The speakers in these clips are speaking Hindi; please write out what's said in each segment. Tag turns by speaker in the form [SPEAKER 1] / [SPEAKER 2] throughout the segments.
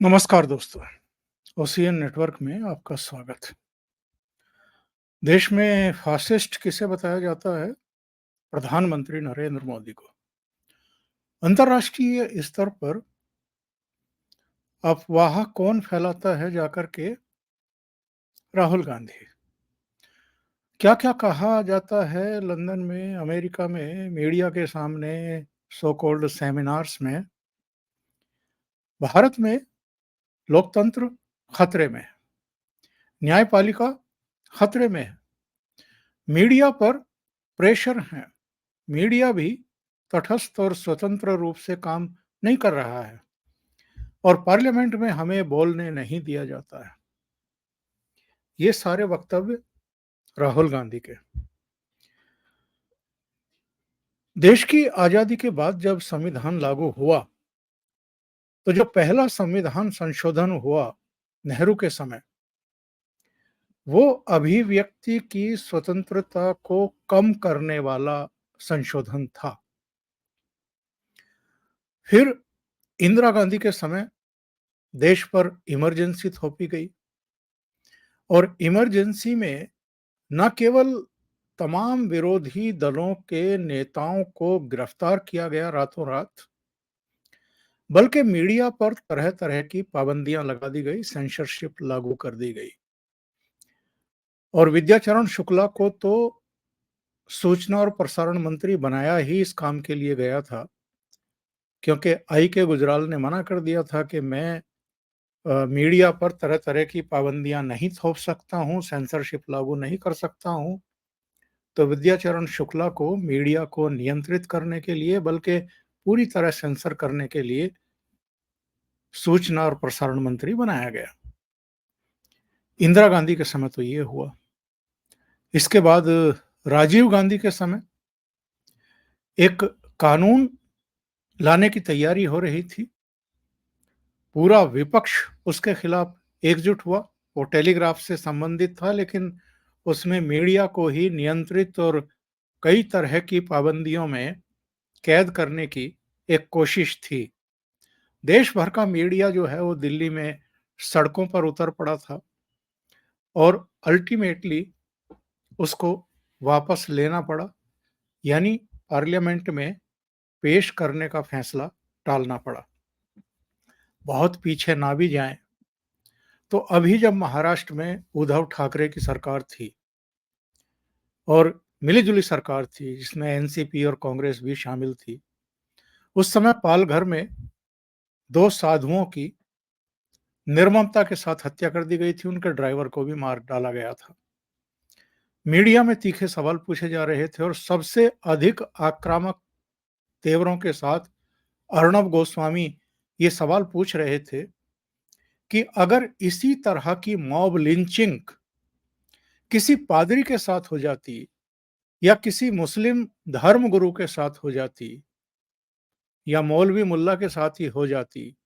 [SPEAKER 1] नमस्कार दोस्तों, ओशियन नेटवर्क में आपका स्वागत है। देश में फासिस्ट किसे बताया जाता है? प्रधानमंत्री नरेंद्र मोदी को। अंतर्राष्ट्रीय स्तर पर अफवाह कौन फैलाता है जाकर के? राहुल गांधी। क्या-क्या कहा जाता है लंदन में, अमेरिका में, मीडिया के सामने, सो कॉल्ड सेमिनार्स में? भारत में लोकतंत्र खतरे में है, न्यायपालिका खतरे में है, मीडिया पर प्रेशर है। मीडिया भी तटस्थ और स्वतंत्र रूप से काम नहीं कर रहा है और पार्लियामेंट में हमें बोलने नहीं दिया जाता है। ये सारे वक्तव्य राहुल गांधी के। देश की आजादी के बाद जब संविधान लागू हुआ, तो जो पहला संविधान संशोधन हुआ नेहरू के समय, वो अभिव्यक्ति की स्वतंत्रता को कम करने वाला संशोधन था। फिर इंदिरा गांधी के समय देश पर इमरजेंसी थोपी गई और इमरजेंसी में न केवल तमाम विरोधी दलों के नेताओं को गिरफ्तार किया गया रातों रात, बल्कि मीडिया पर तरह-तरह की पाबंदियां लगा दी गई, सेंसरशिप लागू कर दी गई। और विद्याचरण शुक्ला को तो सूचना और प्रसारण मंत्री बनाया ही इस काम के लिए गया था, क्योंकि आई के गुजराल ने मना कर दिया था कि मैं मीडिया पर तरह-तरह की पाबंदियां नहीं थोप सकता हूं, सेंसरशिप लागू नहीं कर सकता हूं। तो विद्याचरण शुक्ला को मीडिया को नियंत्रित करने के लिए, बल्कि पूरी तरह सेंसर करने के लिए सूचना और प्रसारण मंत्री बनाया गया। इंदिरा गांधी के समय तो ये हुआ। इसके बाद राजीव गांधी के समय एक कानून लाने की तैयारी हो रही थी। पूरा विपक्ष उसके खिलाफ एकजुट हुआ। वो टेलीग्राफ से संबंधित था, लेकिन उसमें मीडिया को ही नियंत्रित और कई तरह की पाबंदियों में कैद करने की एक कोशिश थी। देश भर का मीडिया जो है वो दिल्ली में सड़कों पर उतर पड़ा था और अल्टीमेटली उसको वापस लेना पड़ा, यानी पार्लियामेंट में पेश करने का फैसला टालना पड़ा। बहुत पीछे ना भी जाएं, तो अभी जब महाराष्ट्र में उद्धव ठाकरे की सरकार थी और मिली-जुली सरकार थी, जिसमें एनसीपी और कांग्रेस भी शामिल थी, उस समय पालघर में दो साधुओं की निर्ममता के साथ हत्या कर दी गई थी। उनके ड्राइवर को भी मार डाला गया था। मीडिया में तीखे सवाल पूछे जा रहे थे और सबसे अधिक आक्रामक तेवरों के साथ अर्णब गोस्वामी ये सवाल पूछ रहे थे कि अगर इसी तरह की मॉब लिंचिंग किसी पादरी के साथ हो जाती या किसी मुस्लिम धर्मगुरु के साथ हो जाती या मौलवी मुल्ला के साथ ही हो जाती,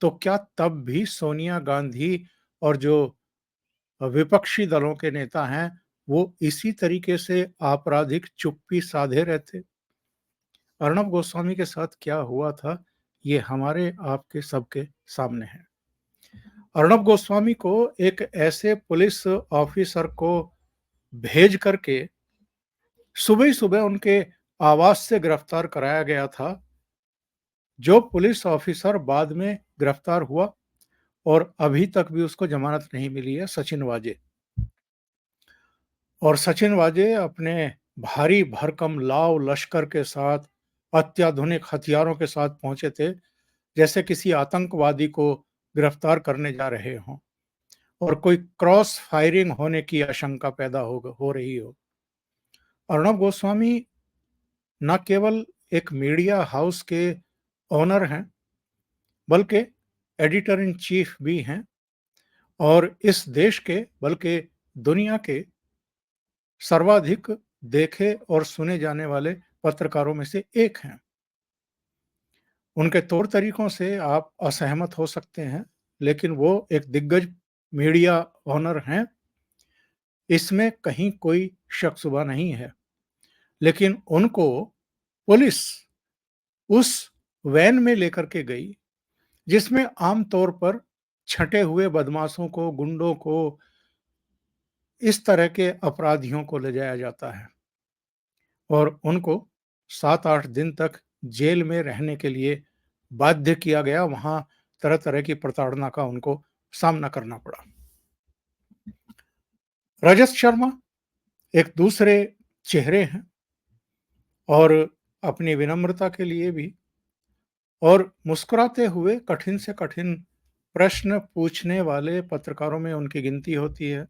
[SPEAKER 1] तो क्या तब भी सोनिया गांधी और जो विपक्षी दलों के नेता हैं, वो इसी तरीके से आपराधिक चुप्पी साधे रहते? अर्णब गोस्वामी के साथ क्या हुआ था, ये हमारे आपके सबके सामने है। अर्णब गोस्वामी को एक ऐसे पुलिस ऑफिसर को भेज करके सुबह ही सुबह उनके आवास से गिरफ्तार कराया गया था, जो पुलिस ऑफिसर बाद में गिरफ्तार हुआ और अभी तक भी उसको जमानत नहीं मिली है, सचिन वाजे। और सचिन वाजे अपने भारी भरकम लाव लश्कर के साथ, अत्याधुनिक हथियारों के साथ पहुंचे थे, जैसे किसी आतंकवादी को गिरफ्तार करने जा रहे हों और कोई क्रॉस फायरिंग होने की आशंका पैदा हो रही हो। अर्णब गोस्वामी न केवल एक मीडिया हाउस के ओनर हैं, बल्कि एडिटर इन चीफ भी हैं और इस देश के, बल्कि दुनिया के सर्वाधिक देखे और सुने जाने वाले पत्रकारों में से एक हैं। उनके तौर तरीकों से आप असहमत हो सकते हैं, लेकिन वो एक दिग्गज मीडिया ओनर हैं, इसमें कहीं कोई शक शुबा नहीं है। लेकिन उनको पुलिस उस वैन में लेकर के गई जिसमें आम तौर पर छँटे हुए बदमाशों को, गुंडों को, इस तरह के अपराधियों को ले जाया जाता है और उनको 7-8 दिन तक जेल में रहने के लिए बाध्य किया गया। वहाँ तरह-तरह की प्रताड़ना का उनको सामना करना पड़ा। रजत शर्मा एक दूसरे चेहरे हैं और अपनी विनम्रता के लिए भी और मुस्कुराते हुए कठिन से कठिन प्रश्न पूछने वाले पत्रकारों में उनकी गिनती होती है।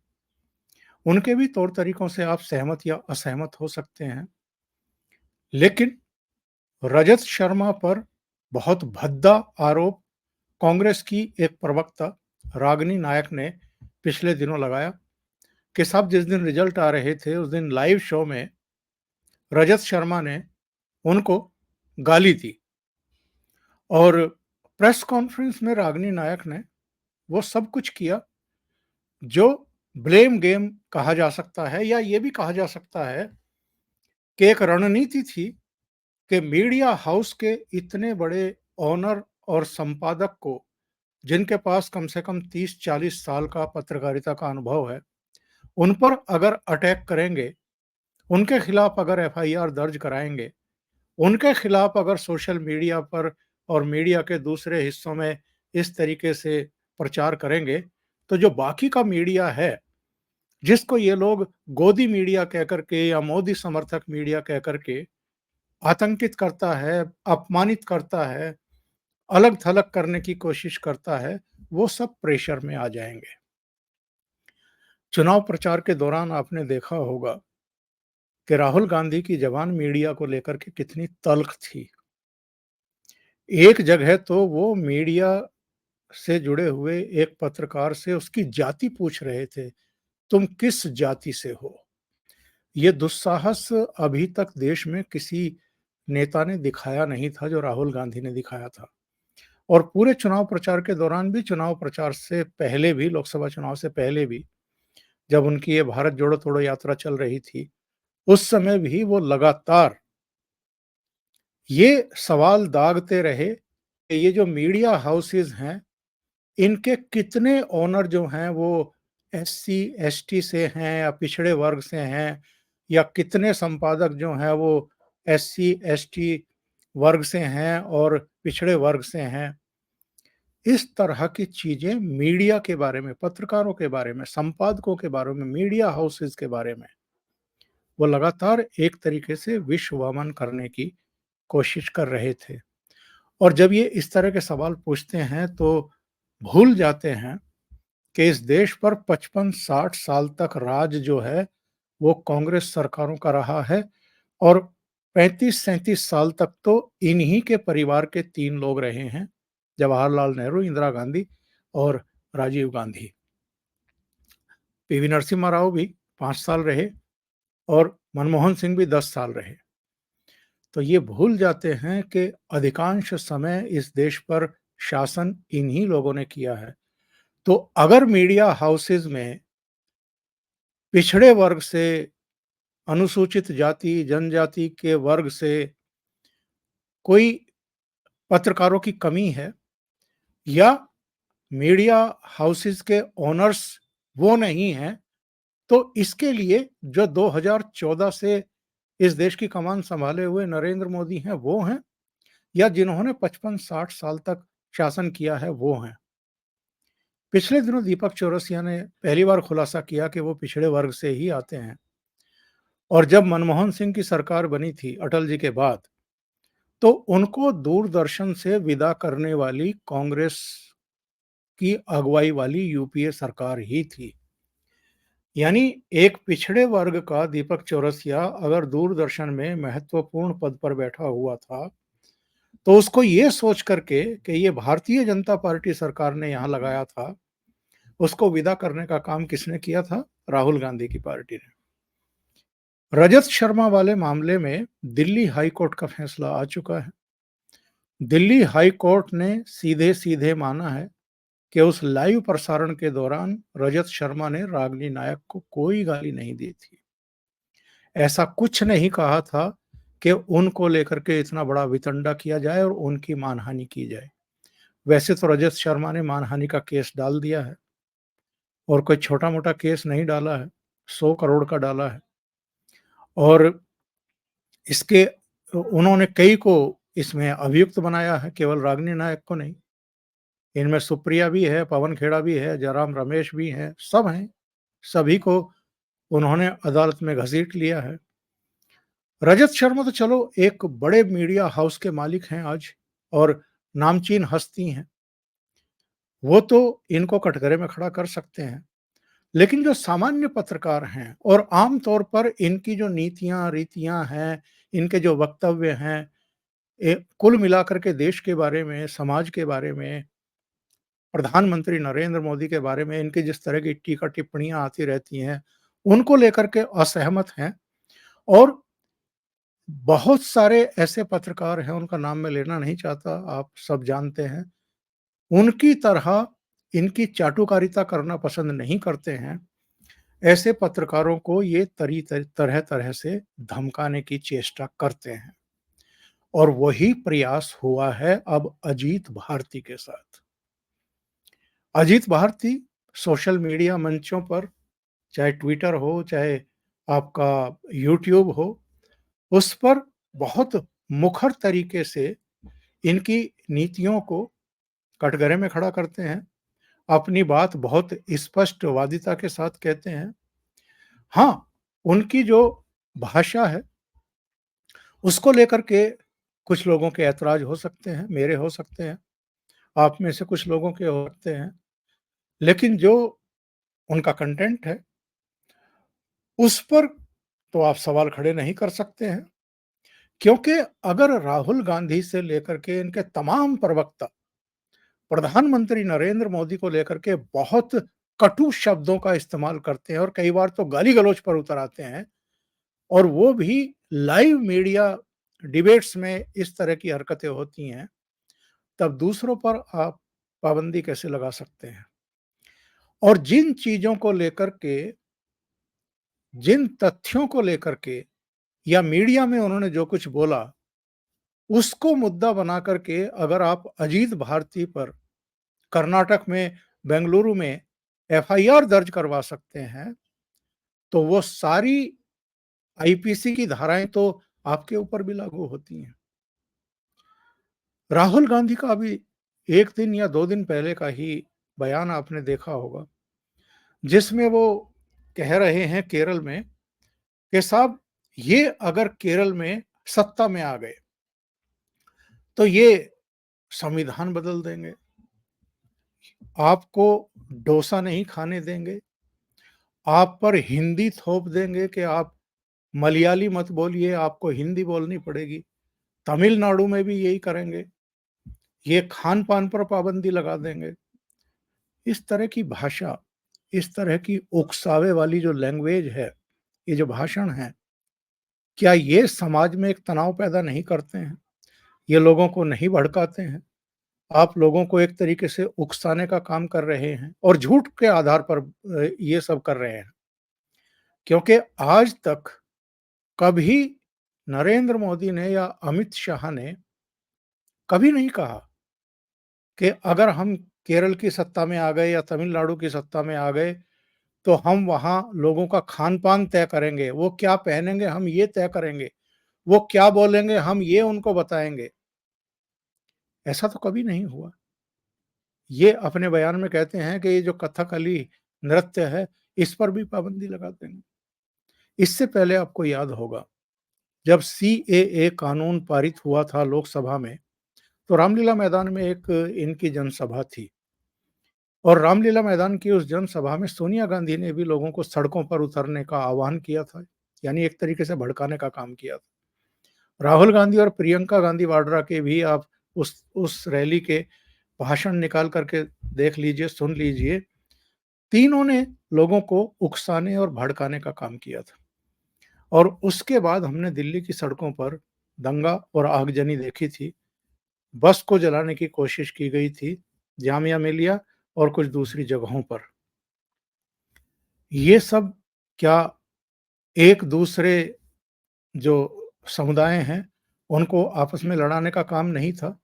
[SPEAKER 1] उनके भी तौर तरीकों से आप सहमत या असहमत हो सकते हैं। लेकिन रजत शर्मा पर बहुत भद्दा आरोप कांग्रेस की एक प्रवक्ता रागिनी नायक ने पिछले दिनों लगाया कि साहब जिस दिन रिजल्ट आ रहे थे उस दिन लाइव शो में रजत शर्मा ने उनको गाली दी और प्रेस कॉन्फ्रेंस में रागिनी नायक ने वो सब कुछ किया जो ब्लेम गेम कहा जा सकता है या ये भी कहा जा सकता है कि एक रणनीति थी कि मीडिया हाउस के इतने बड़े ओनर और संपादक को जिनके पास कम से कम 30-40 साल का पत्रकारिता का अनुभव है, उन पर अगर अटैक करेंगे, उनके खिलाफ अगर एफआईआर दर्ज कराएंगे, उनके खिलाफ अगर सोशल मीडिया पर और मीडिया के दूसरे हिस्सों में इस तरीके से प्रचार करेंगे, तो जो बाकी का मीडिया है, जिसको ये लोग गोदी मीडिया कह कर के या मोदी समर्थक मीडिया कह कर के आतंकित करता है, अपमानित करता है, अलग-थलग करने की कोशिश करता है, वो सब प्रेशर में आ जाएँगे। चुनाव प्रचार के दौरान आपने देखा होगा कि राहुल गांधी की ज़बान मीडिया को लेकर के कितनी तल्ख़ थी। एक जगह तो वो मीडिया से जुड़े हुए एक पत्रकार से उसकी जाति पूछ रहे थे, तुम किस जाति से हो? ये दुस्साहस अभी तक देश में किसी नेता ने दिखाया नहीं था जो राहुल गांधी ने दिखाया था। और पूरे चुनाव प्रचार के दौरान भी, चुनाव प्रचार से पहले भी, लोकसभा चुनाव से पहले भी, जब उनकी ये भारत जोड़ो तोड़ो यात्रा चल रही थी, उस समय भी वो लगातार ये सवाल दागते रहे कि ये जो मीडिया हाउसेज़ हैं, इनके कितने ओनर जो हैं वो एससी, एसटी से हैं या पिछड़े वर्ग से हैं या कितने संपादक जो हैं वो एससी, एसटी वर्ग से हैं और पिछड़े वर्ग से हैं। इस तरह की चीज़ें मीडिया के बारे में, पत्रकारों के बारे में, संपादकों के बारे में, मीडिया हाउसेज़ के बारे में, वो लगातार एक तरीके से विष वमन करने की कोशिश कर रहे थे। और जब ये इस तरह के सवाल पूछते हैं तो भूल जाते हैं कि इस देश पर 55-60 साल तक राज जो है वो कांग्रेस सरकारों का रहा है और 35-37 साल तक तो इन्हीं के परिवार के 3 लोग रहे हैं, जवाहरलाल नेहरू, इंदिरा गांधी और राजीव गांधी। पीवी नरसिम्हा राव भी 5 साल रहे और मनमोहन सिंह भी 10 साल रहे। तो ये भूल जाते हैं कि अधिकांश समय इस देश पर शासन इन्हीं लोगों ने किया है। तो अगर मीडिया हाउसेज़ में पिछड़े वर्ग से, अनुसूचित जाति, जनजाति के वर्ग से कोई पत्रकारों की कमी है या मीडिया हाउसेज़ के ओनर्स वो नहीं हैं, तो इसके लिए जो 2014 से इस देश की कमान संभाले हुए नरेंद्र मोदी हैं, वो हैं या जिन्होंने 55-60 साल तक शासन किया है, वो हैं। पिछले दिनों दीपक चौरसिया ने पहली बार खुलासा किया कि वो पिछड़े वर्ग से ही आते हैं और जब मनमोहन सिंह की सरकार बनी थी अटल जी के बाद, तो उनको दूरदर्शन से विदा करने वाली कांग्रेस की अगुवाई वाली यूपीए सरकार ही थी। यानी एक पिछड़े वर्ग का दीपक चौरसिया अगर दूरदर्शन में महत्वपूर्ण पद पर बैठा हुआ था, तो उसको ये सोच करके कि ये भारतीय जनता पार्टी सरकार ने यहाँ लगाया था, उसको विदा करने का काम किसने किया था? राहुल गांधी की पार्टी ने। रजत शर्मा वाले मामले में दिल्ली हाई कोर्ट का फैसला आ चुका है। दिल्ली हाई कोर्ट ने सीधे-सीधे माना है कि उस लाइव प्रसारण के दौरान रजत शर्मा ने रागिनी नायक को कोई गाली नहीं दी थी। ऐसा कुछ नहीं कहा था कि उनको लेकर के इतना बड़ा वितंडा किया जाए और उनकी मानहानि की जाए। वैसे तो रजत शर्मा ने मानहानि का केस डाल दिया है और कोई छोटा-मोटा केस नहीं डाला है, 100 करोड़ का डाला है और इसके उन्होंने कई को इसमें अभियुक्त बनाया है, केवल रागिनी नायक को नहीं। इनमें सुप्रिया भी है, पवन खेड़ा भी है, जयराम रमेश भी हैं, सब हैं। सभी को उन्होंने अदालत में घसीट लिया है। रजत शर्मा तो चलो एक बड़े मीडिया हाउस के मालिक हैं आज और नामचीन हस्ती हैं। वो तो इनको कटघरे में खड़ा कर सकते हैं। लेकिन जो सामान्य पत्रकार हैं और आम तौर पर इनकी जो नीतियाँ, रीतियाँ हैं, इनके जो वक्तव्य हैं, कुल मिलाकर के देश के बारे में, समाज के बारे में, प्रधानमंत्री नरेंद्र मोदी के बारे में इनकी जिस तरह की टीका-टिप्पणियाँ आती रहती हैं, उनको लेकर के असहमत हैं और बहुत सारे ऐसे पत्रकार हैं, उनका नाम मैं लेना नहीं चाहता, आप सब जानते हैं। उनकी तरह इनकी चाटुकारिता करना पसंद नहीं करते हैं। ऐसे पत्रकारों को ये तरह-तरह से धमकाने की चेष्टा करते हैं और वही प्रयास हुआ है अब अजीत भारती के साथ। अजीत भारती सोशल मीडिया मंचों पर, चाहे ट्विटर हो, चाहे आपका यूट्यूब हो, उस पर बहुत मुखर तरीके से इनकी नीतियों को कटघरे में खड़ा करते हैं। अपनी बात बहुत स्पष्टवादिता के साथ कहते हैं। हाँ, उनकी जो भाषा है, उसको लेकर के कुछ लोगों के ऐतराज़ हो सकते हैं, मेरे हो सकते हैं, आप में से कुछ लोगों के हो सकते हैं। लेकिन जो उनका कंटेंट है, उस पर तो आप सवाल खड़े नहीं कर सकते हैं। क्योंकि अगर राहुल गांधी से लेकर के इनके तमाम प्रवक्ता प्रधानमंत्री नरेंद्र मोदी को लेकर के बहुत कटु शब्दों का इस्तेमाल करते हैं और कई बार तो गाली-गलौच पर उतर आते हैं और वो भी लाइव मीडिया डिबेट्स में इस तरह की हरकतें होती हैं, तब दूसरों पर आप पाबंदी कैसे लगा सकते हैं? और जिन चीज़ों को लेकर के, जिन तथ्यों को लेकर के या मीडिया में उन्होंने जो कुछ बोला, उसको मुद्दा बना कर के अगर आप अजीत भारती पर कर्नाटक में, बेंगलुरु में एफआईआर दर्ज करवा सकते हैं, तो वो सारी आईपीसी की धाराएँ तो आपके ऊपर भी लागू होती हैं। राहुल गांधी का अभी 1 दिन या 2 दिन पहले का ही बयान आपने देखा होगा, जिसमें वो कह रहे हैं केरल में कि साहब ये अगर केरल में सत्ता में आ गए, तो ये संविधान बदल देंगे, आपको डोसा नहीं खाने देंगे, आप पर हिंदी थोप देंगे कि आप मलयाली मत बोलिए, आपको हिंदी बोलनी पड़ेगी। तमिलनाडु में भी यही करेंगे, ये खान-पान पर पाबंदी लगा देंगे। इस तरह की भाषा, इस तरह की उकसावे वाली जो लैंग्वेज है, ये जो भाषण है, क्या ये समाज में एक तनाव पैदा नहीं करते हैं? ये लोगों को नहीं भड़काते हैं? आप लोगों को एक तरीके से उकसाने का काम कर रहे हैं और झूठ के आधार पर ये सब कर रहे हैं। क्योंकि आज तक कभी नरेंद्र मोदी ने या अमित शाह ने कभी नहीं कहा कि अगर हम केरल की सत्ता में आ गए या तमिलनाडु की सत्ता में आ गए, तो हम वहाँ लोगों का खान-पान तय करेंगे, वो क्या पहनेंगे हम ये तय करेंगे, वो क्या बोलेंगे हम ये उनको बताएँगे। ऐसा तो कभी नहीं हुआ। ये अपने बयान में कहते हैं कि ये जो कथकली नृत्य है, इस पर भी पाबंदी लगा देंगे। इससे पहले आपको याद होगा, जब सीएए कानून पारित हुआ था लोकसभा में, तो रामलीला मैदान में एक इनकी जनसभा थी और रामलीला मैदान की उस जनसभा में सोनिया गांधी ने भी लोगों को सड़कों पर उतरने का आह्वान किया था, यानी एक तरीके से भड़काने का काम किया था। राहुल गांधी और प्रियंका गांधी वाड्रा के भी आप उस रैली के भाषण निकाल करके देख लीजिए, सुन लीजिए। तीनों ने लोगों को उकसाने और भड़काने का काम किया था और उसके बाद हमने दिल्ली की सड़कों पर दंगा और आगजनी देखी थी। बस को जलाने की कोशिश की गई थी, जामिया मिलिया और कुछ दूसरी जगहों पर। ये सब क्या एक दूसरे जो समुदाय हैं, उनको आपस में लड़ाने का काम नहीं था?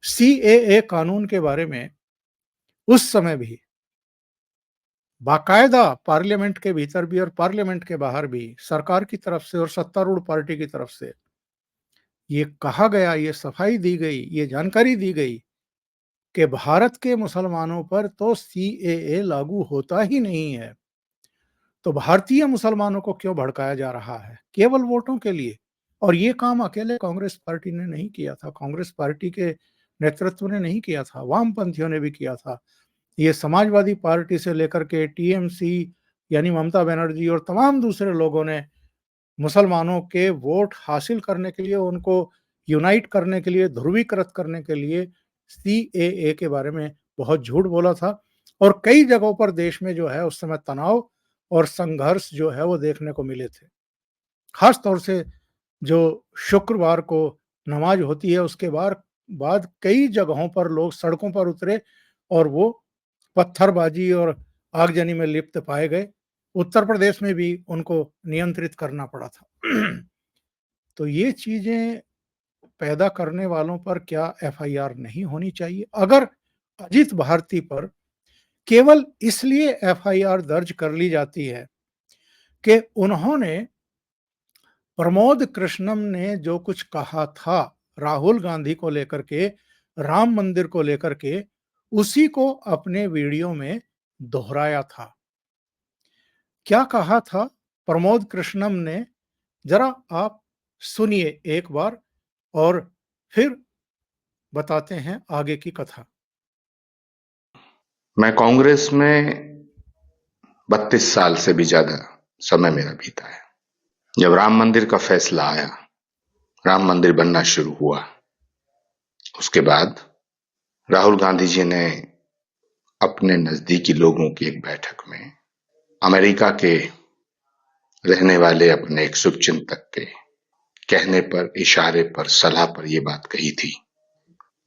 [SPEAKER 1] सीएए कानून के बारे में उस समय भी बाकायदा पार्लियामेंट के भीतर भी और पार्लियामेंट के बाहर भी सरकार की तरफ से और सत्तारूढ़ पार्टी की तरफ से ये कहा गया, ये सफाई दी गई, ये जानकारी दी गई कि भारत के मुसलमानों पर तो सीएए लागू होता ही नहीं है। तो भारतीय मुसलमानों को क्यों भड़काया जा रहा है? केवल वोटों के लिए। और ये काम अकेले कांग्रेस पार्टी ने नहीं किया था, कांग्रेस पार्टी के नेतृत्व ने नहीं किया था, वामपंथियों ने भी किया था। ये समाजवादी पार्टी से लेकर के टीएमसी यानी ममता बनर्जी और तमाम दूसरे लोगों ने मुसलमानों के वोट हासिल करने के लिए, उनको यूनाइट करने के लिए, ध्रुवीकृत करने के लिए सीएए के बारे में बहुत झूठ बोला था। और कई जगहों पर देश में जो है उस समय तनाव और संघर्ष जो है वो देखने को मिले थे। खास तौर से जो शुक्रवार को नमाज होती है उसके बाद कई जगहों पर लोग सड़कों पर उतरे और वो पत्थरबाजी और आगजनी में लिप्त पाए गए। उत्तर प्रदेश में भी उनको नियंत्रित करना पड़ा था। तो ये चीजें पैदा करने वालों पर क्या एफआईआर नहीं होनी चाहिए? अगर अजीत भारती पर केवल इसलिए एफआईआर दर्ज कर ली जाती है कि उन्होंने प्रमोद कृष्णम ने जो कुछ कहा था राहुल गांधी को लेकर के, राम मंदिर को लेकर के, उसी को अपने वीडियो में दोहराया था। क्या कहा था प्रमोद कृष्णम ने? जरा आप सुनिए एक बार और फिर बताते हैं आगे की कथा।
[SPEAKER 2] मैं कांग्रेस में 32 साल से भी ज्यादा समय मेरा बीता है। जब राम मंदिर का फैसला आया, राम मंदिर बनना शुरू हुआ, उसके बाद राहुल गांधी जी ने अपने नजदीकी लोगों की एक बैठक में अमेरिका के रहने वाले अपने एक शुभचिंतक के कहने पर, इशारे पर, सलाह पर यह बात कही थी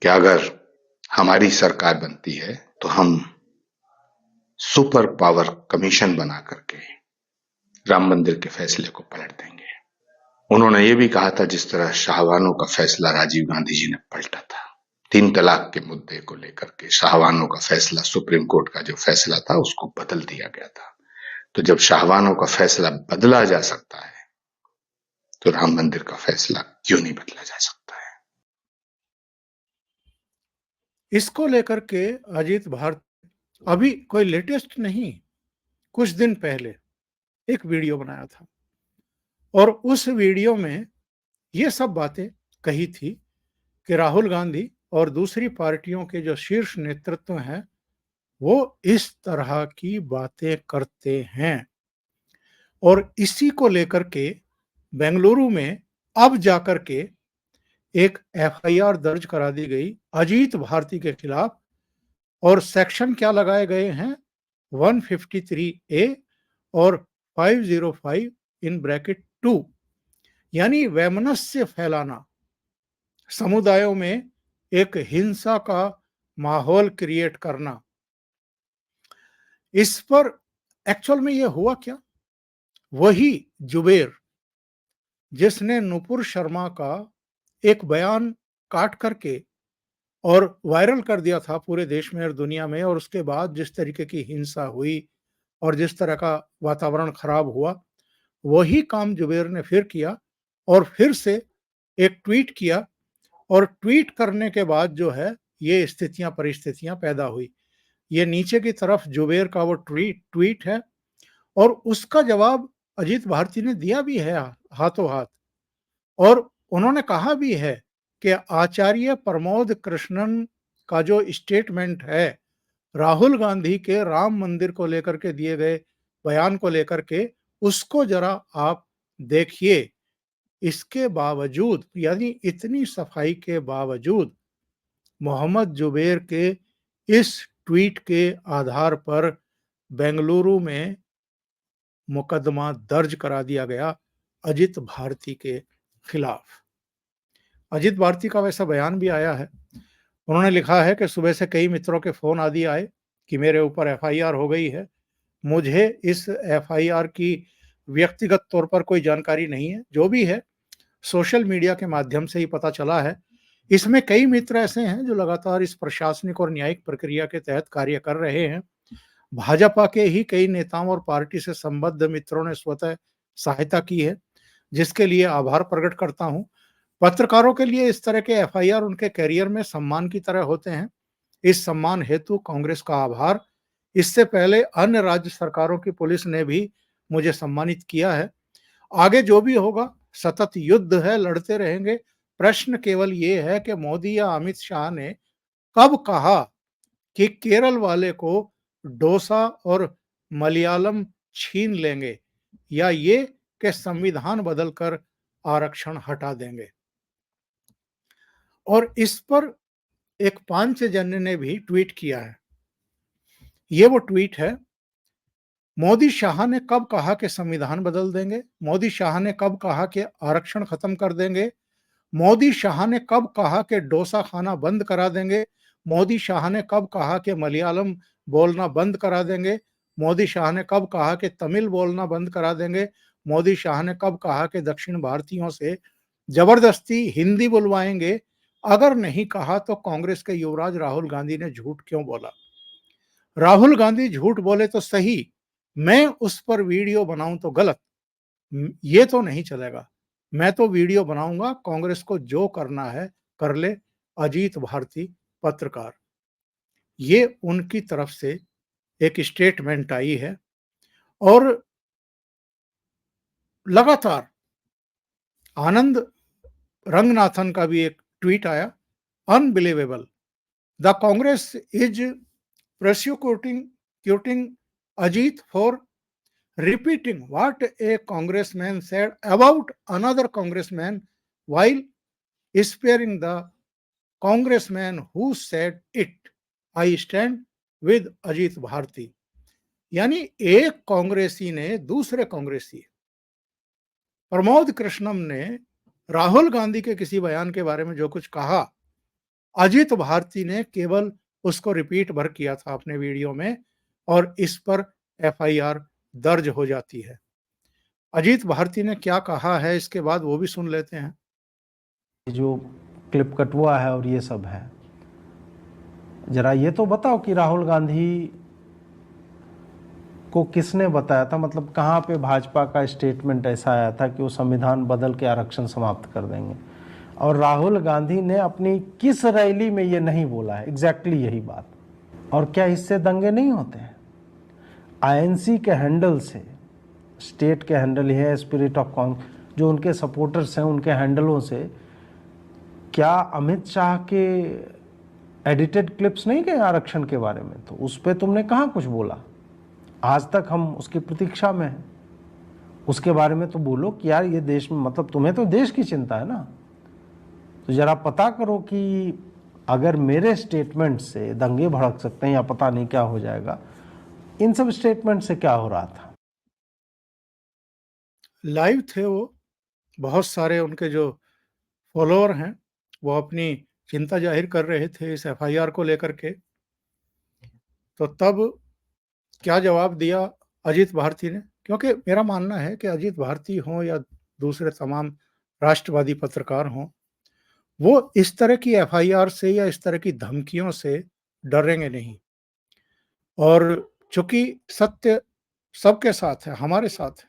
[SPEAKER 2] कि अगर हमारी सरकार बनती है तो हम सुपर पावर कमीशन बना करके राम मंदिर के फैसले को पलट देंगे। उन्होंने ये भी कहा था जिस तरह शाहवानों का फैसला राजीव गांधी जी ने पलटा था, 3 तलाक के मुद्दे को लेकर के शाहवानों का फैसला, सुप्रीम कोर्ट का जो फैसला था उसको बदल दिया गया था। तो जब शाहवानों का फैसला बदला जा सकता है तो राम मंदिर का फैसला क्यों नहीं बदला जा सकता है?
[SPEAKER 1] इसको लेकर के अजीत भारत अभी कोई लेटेस्ट नहीं, कुछ दिन पहले एक वीडियो बनाया था और उस वीडियो में ये सब बातें कही थी कि राहुल गांधी और दूसरी पार्टियों के जो शीर्ष नेतृत्व हैं वो इस तरह की बातें करते हैं। और इसी को लेकर के बेंगलुरु में अब जाकर के एक एफआईआर दर्ज करा दी गई अजीत भारती के खिलाफ। और सेक्शन क्या लगाए गए हैं? 153A और 505 इन ब्रैकेट 2, यानी वैमनस्य फैलाना, समुदायों में एक हिंसा का माहौल क्रिएट करना। इस पर एक्चुअल में ये हुआ क्या? वही जुबेर जिसने नुपुर शर्मा का एक बयान काट करके और वायरल कर दिया था पूरे देश में और दुनिया में, और उसके बाद जिस तरीके की हिंसा हुई और जिस तरह का वातावरण खराब हुआ, वही काम जुबेर ने फिर किया और फिर से एक ट्वीट किया। और ट्वीट करने के बाद जो है ये स्थितियां परिस्थितियां पैदा हुई। ये नीचे की तरफ जुबेर का वो ट्वीट है और उसका जवाब अजीत भारती ने दिया भी है हाथों हाथ। और उन्होंने कहा भी है कि आचार्य प्रमोद कृष्णन का जो स्टेटमेंट है राहुल गांधी के राम मंदिर को लेकर के दिए गए बयान को लेकर के, उसको जरा आप देखिए। इसके बावजूद, यानी इतनी सफाई के बावजूद, मोहम्मद जुबेर के इस ट्वीट के आधार पर बेंगलुरु में मुकदमा दर्ज करा दिया गया अजित भारती के खिलाफ। अजित भारती का वैसा बयान भी आया है। उन्होंने लिखा है कि सुबह से कई मित्रों के फोन आदि आए कि मेरे ऊपर एफआईआर हो गई है। मुझे इस एफआईआर की व्यक्तिगत तौर पर कोई जानकारी नहीं है। जो भी है सोशल मीडिया के माध्यम से ही पता चला है इसमें कई मित्र ऐसे हैं जो लगातार इस प्रशासनिक और न्यायिक प्रक्रिया के तहत कार्य कर रहे हैं। भाजपा के ही कई नेताओं और पार्टी से संबद्ध मित्रों ने स्वतः सहायता की है, जिसके लिए आभार प्रकट करता हूं। पत्रकारों के लिए इस तरह के एफआईआर उनके करियर में सम्मान की तरह होते हैं। इस सम्मान हेतु कांग्रेस का आभार। इससे पहले अन्य राज्य सरकारों की पुलिस ने भी मुझे सम्मानित किया है। आगे जो भी होगा सतत युद्ध है, लड़ते रहेंगे। प्रश्न केवल ये है कि मोदी या अमित शाह ने कब कहा कि केरल वाले को डोसा और मलयालम छीन लेंगे, या ये कि संविधान बदलकर आरक्षण हटा देंगे। और इस पर एक पांचजन्य ने भी ट्वीट किया है। ये वो ट्वीट है, मोदी शाह ने कब कहा कि संविधान बदल देंगे? मोदी शाह ने कब कहा कि आरक्षण खत्म कर देंगे? मोदी शाह ने कब कहा कि डोसा खाना बंद करा देंगे? मोदी शाह ने कब कहा कि मलयालम बोलना बंद करा देंगे? मोदी शाह ने कब कहा कि तमिल बोलना बंद करा देंगे? मोदी शाह ने कब कहा कि दक्षिण भारतीयों से जबरदस्ती हिंदी बुलवाएंगे? अगर नहीं कहा तो कांग्रेस के युवराज राहुल गांधी ने झूठ क्यों बोला? राहुल गांधी झूठ बोले तो सही, मैं उस पर वीडियो बनाऊं तो गलत। ये तो नहीं चलेगा। मैं तो वीडियो बनाऊंगा, कांग्रेस को जो करना है कर ले। अजीत भारती पत्रकार। ये उनकी तरफ से एक स्टेटमेंट आई है। और लगातार आनंद रंगनाथन का भी एक ट्वीट आया, unbelievable, the Congress is prosecuting Ajit for repeating what a congressman said about another congressman while sparing the congressman who said it. I stand with Ajit Bharti. यानी एक कांग्रेसी ने दूसरे कांग्रेसी प्रमोद कृष्णम ने राहुल गांधी के किसी बयान के बारे में जो कुछ कहा, अजीत भारती ने केवल उसको रिपीट भर किया था अपने वीडियो में, और इस पर एफआईआर दर्ज हो जाती है। अजीत भारती ने क्या कहा है इसके बाद वो भी सुन लेते हैं।
[SPEAKER 3] जो क्लिप कटुआ है और ये सब है, जरा ये तो बताओ कि राहुल गांधी को किसने बताया था? मतलब कहाँ पे भाजपा का स्टेटमेंट ऐसा आया था कि वो संविधान बदल के आरक्षण समाप्त कर देंगे? और राहुल गांधी ने अपनी किस रैली में ये नहीं बोला है? एग्जैक्टली यही बात। और क्या इससे दंगे नहीं होते हैं? आईएनसी के हैंडल से, स्टेट के हैंडल है स्पिरिट ऑफ कांग्रेस, जो उनके सपोर्टर्स हैं उनके हैंडलों से क्या अमित शाह के एडिटेड क्लिप्स नहीं गए आरक्षण के बारे में? तो उस पर तुमने कहाँ कुछ बोला? आज तक हम उसकी प्रतीक्षा में हैं। उसके बारे में तो बोलो कि यार ये देश में, मतलब तुम्हें तो देश की चिंता है ना, तो जरा पता करो कि अगर मेरे स्टेटमेंट से दंगे भड़क सकते हैं या पता नहीं क्या हो जाएगा, इन सब स्टेटमेंट से क्या हो रहा था?
[SPEAKER 1] लाइव थे वो, बहुत सारे उनके जो फॉलोअर हैं वो अपनी चिंता जाहिर कर रहे थे इस एफआईआर को लेकर के। तो तब क्या जवाब दिया अजीत भारती ने? क्योंकि मेरा मानना है कि अजीत भारती हों या दूसरे तमाम राष्ट्रवादी पत्रकार हों, वो इस तरह की एफआईआर से या इस तरह की धमकियों से डरेंगे नहीं। और चूंकि सत्य सबके साथ है, हमारे साथ है,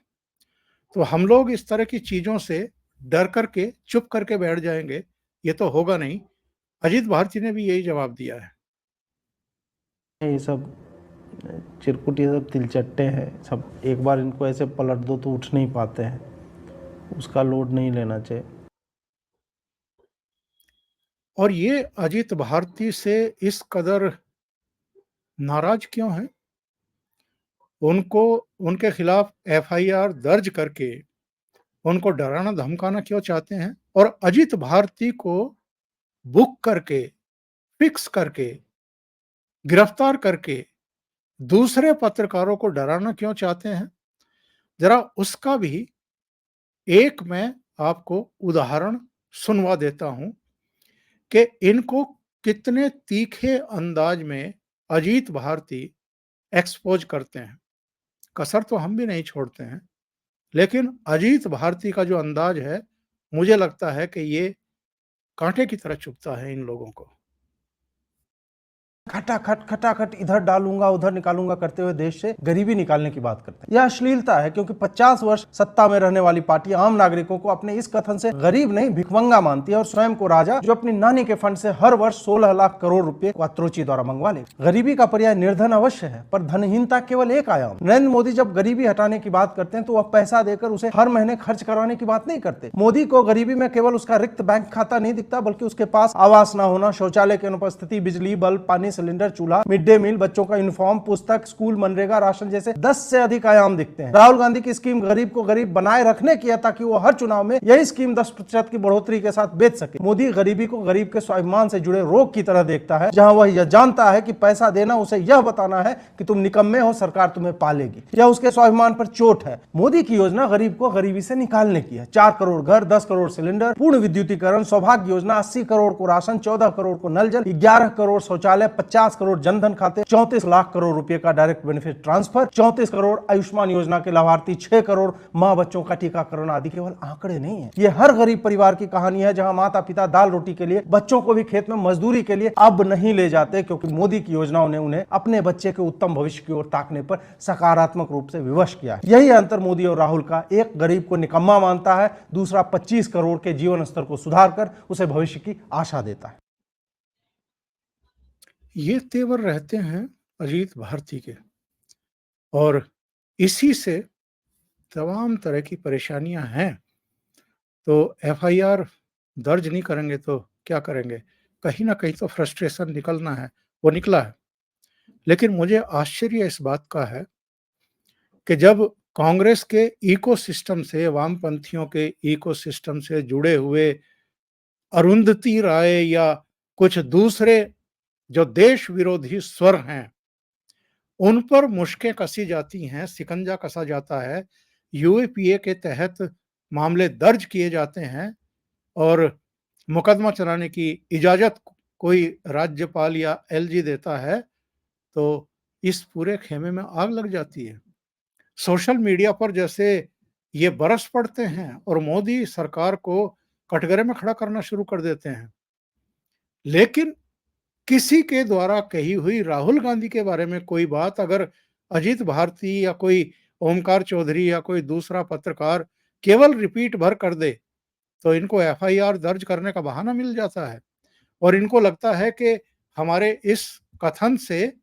[SPEAKER 1] तो हम लोग इस तरह की चीजों से डर करके चुप करके बैठ जाएंगे, ये तो होगा नहीं। अजीत भारती ने भी यही जवाब दिया है।
[SPEAKER 3] ये सब चिरकुट, ये सब तिलचट्टे हैं सब। एक बार इनको ऐसे पलट दो तो उठ नहीं पाते हैं, उसका लोड नहीं लेना चाहिए।
[SPEAKER 1] और ये अजीत भारती से इस कदर नाराज क्यों है? उनको उनके खिलाफ एफआईआर दर्ज करके उनको डराना धमकाना क्यों चाहते हैं? और अजीत भारती को बुक करके, फिक्स करके, गिरफ्तार करके दूसरे पत्रकारों को डराना क्यों चाहते हैं? जरा उसका भी एक मैं आपको उदाहरण सुनवा देता हूं कि इनको कितने तीखे अंदाज में अजीत भारती एक्सपोज करते हैं। कसर तो हम भी नहीं छोड़ते हैं, लेकिन अजीत भारती का जो अंदाज है, मुझे लगता है कि ये कांटे की तरह चुभता है इन लोगों को।
[SPEAKER 3] खटाखट खटाखट इधर डालूंगा उधर निकालूंगा करते हुए देश से गरीबी निकालने की बात करते हैं। यह अश्लीलता है, क्योंकि 50 वर्ष सत्ता में रहने वाली पार्टी आम नागरिकों को अपने इस कथन से गरीब नहीं भिखमंगा मानती है और स्वयं को राजा, जो अपनी नानी के फंड से हर वर्ष 16 लाख करोड़ रुपए वात्रोची द्वारा मंगवा ले। गरीबी का पर्याय निर्धन अवश्य है, पर धनहीनता केवल एक आयाम। नरेंद्र मोदी जब गरीबी हटाने की बात करते हैं तो वह पैसा देकर उसे हर महीने खर्च करवाने की बात नहीं करते। मोदी को गरीबी में केवल उसका रिक्त बैंक खाता नहीं दिखता, बल्कि उसके पास आवास न होना, शौचालय की अनुपस्थिति, बिजली, बल्ब, पानी, सिलेंडर, चूल्हा, मिड डे मील, बच्चों का यूनिफॉर्म, पुस्तक, स्कूल, मनरेगा, राशन जैसे 10 से अधिक आयाम दिखते हैं। राहुल गांधी की स्कीम गरीब को गरीब बनाए रखने की है, ताकि वो हर चुनाव में यही स्कीम 10% की बढ़ोतरी के साथ बेच सके। मोदी गरीबी को गरीब के स्वाभिमान से जुड़े रोग की तरह देखता है, जहां वह यह जानता है कि पैसा देना उसे यह बताना है कि तुम निकम्मे हो, सरकार तुम्हें पालेगी। यह उसके स्वाभिमान पर चोट है। मोदी की योजना गरीब को गरीबी से निकालने की है। 4 करोड़ घर, 10 करोड़ सिलेंडर, पूर्ण विद्युतीकरण, सौभाग्य योजना, 80 करोड़ को राशन, 14 करोड़ को नल जल, 11 करोड़ शौचालय, 50 करोड़ जनधन खाते, 34 लाख करोड़ रुपए का direct benefit transfer, 34 crore Ayushman योजना के लाभार्थी, 6 करोड़ मां बच्चों का टीकाकरण आदि केवल आंकड़े नहीं है। ये हर गरीब परिवार की कहानी है, जहां माता पिता दाल रोटी के लिए बच्चों को भी खेत में मजदूरी के लिए अब नहीं ले जाते, क्योंकि मोदी की योजनाओं ने उन्हें अपने बच्चे के उत्तम भविष्य की ओर ताकने पर सकारात्मक रूप से विवश किया है। यही अंतर मोदी और राहुल का। एक गरीब को निकम्मा मानता है, दूसरा 25 करोड़ के जीवन स्तर को सुधार कर उसे भविष्य की आशा देता है।
[SPEAKER 1] ये तेवर रहते हैं अजीत भारती के, और इसी से तमाम तरह की परेशानियां हैं। तो एफआईआर दर्ज नहीं करेंगे तो क्या करेंगे? कहीं ना कहीं तो फ्रस्ट्रेशन निकलना है, वो निकला है। लेकिन मुझे आश्चर्य इस बात का है कि जब कांग्रेस के इकोसिस्टम से, वामपंथियों के इकोसिस्टम से जुड़े हुए अरुंधति राय या कुछ दूसरे जो देश विरोधी स्वर हैं, उन पर मुश्कें कसी जाती हैं, शिकंजा कसा जाता है, यूएपीए के तहत मामले दर्ज किए जाते हैं और मुकदमा चलाने की इजाजत कोई राज्यपाल या एलजी देता है, तो इस पूरे खेमे में आग लग जाती है। सोशल मीडिया पर जैसे ये बरस पड़ते हैं और मोदी सरकार को कटघरे में खड़ा करना शुरू कर देते हैं। लेकिन किसी के द्वारा कही हुई राहुल गांधी के बारे में कोई बात अगर अजीत भारती या कोई ओमकार चौधरी या कोई दूसरा पत्रकार केवल रिपीट भर कर दे, तो इनको एफआईआर दर्ज करने का बहाना मिल जाता है और इनको लगता है कि हमारे इस कथन से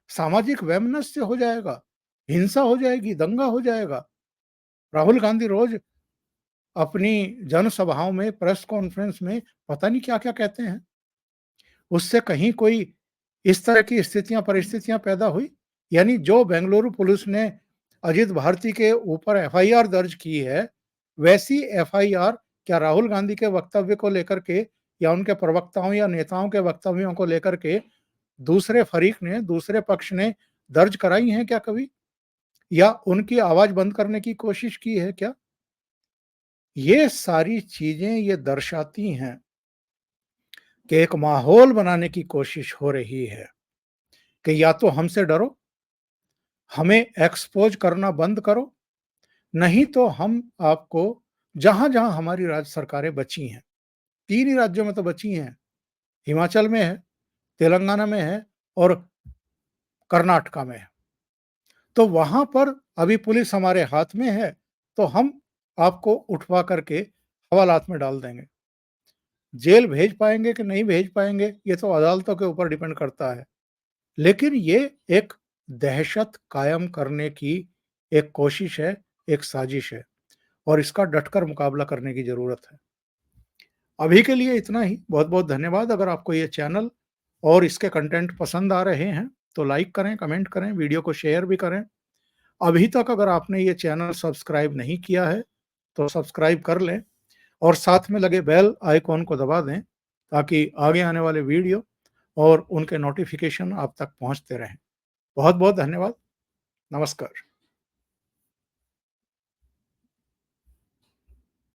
[SPEAKER 1] सामाजिक वैमनस्य हो जाएगा, हिंसा हो जाएगी, दंगा हो जाएगा। राहुल गांधी रोज अपनी जनसभाओं में, प्रेस कॉन्फ्रेंस में पता नहीं क्या-क्या कहते हैं। उससे कहीं कोई इस तरह की स्थितियां, परिस्थितियां पैदा हुई? यानी जो बेंगलुरु पुलिस ने अजीत भारती के ऊपर एफआईआर दर्ज की है, वैसी एफआईआर क्या राहुल गांधी के वक्तव्य को लेकर के या उनके प्रवक्ताओं या नेताओं के वक्तव्यों को लेकर के दूसरे फरीक ने, दूसरे पक्ष ने दर्ज कराई हैं क्या कभी? या उनकी आवाज बंद करने की कोशिश की है क्या? ये सारी चीजें ये दर्शाती हैं कि एक माहौल बनाने की कोशिश हो रही है कि या तो हमसे डरो, हमें एक्सपोज करना बंद करो, नहीं तो हम आपको जहां-जहां हमारी राज्य सरकारें बची हैं, 3 ही राज्यों में तो बची हैं, हिमाचल में है, तेलंगाना में है और कर्नाटका में है। तो वहां पर अभी पुलिस हमारे हाथ में है, तो हम आपको उठवा करके हवालात में डाल देंगे। जेल भेज पाएंगे कि नहीं भेज पाएंगे, ये तो अदालतों के ऊपर डिपेंड करता है। लेकिन ये एक दहशत कायम करने की एक कोशिश है, एक साजिश है और इसका डटकर मुकाबला करने की ज़रूरत है। अभी के लिए इतना ही। बहुत-बहुत धन्यवाद। अगर आपको ये चैनल और इसके कंटेंट पसंद आ रहे हैं, तो लाइक करें, कमेंट करें, वीडियो को शेयर भी करें। अभी तक अगर आपने ये चैनल सब्सक्राइब नहीं किया है, तो सब्सक्राइब कर लें और साथ में लगे बेल आइकॉन को दबा दें, ताकि आगे आने वाले वीडियो और उनके नोटिफ़िकेशन आप तक पहुँचते रहें। बहुत-बहुत धन्यवाद। नमस्कार।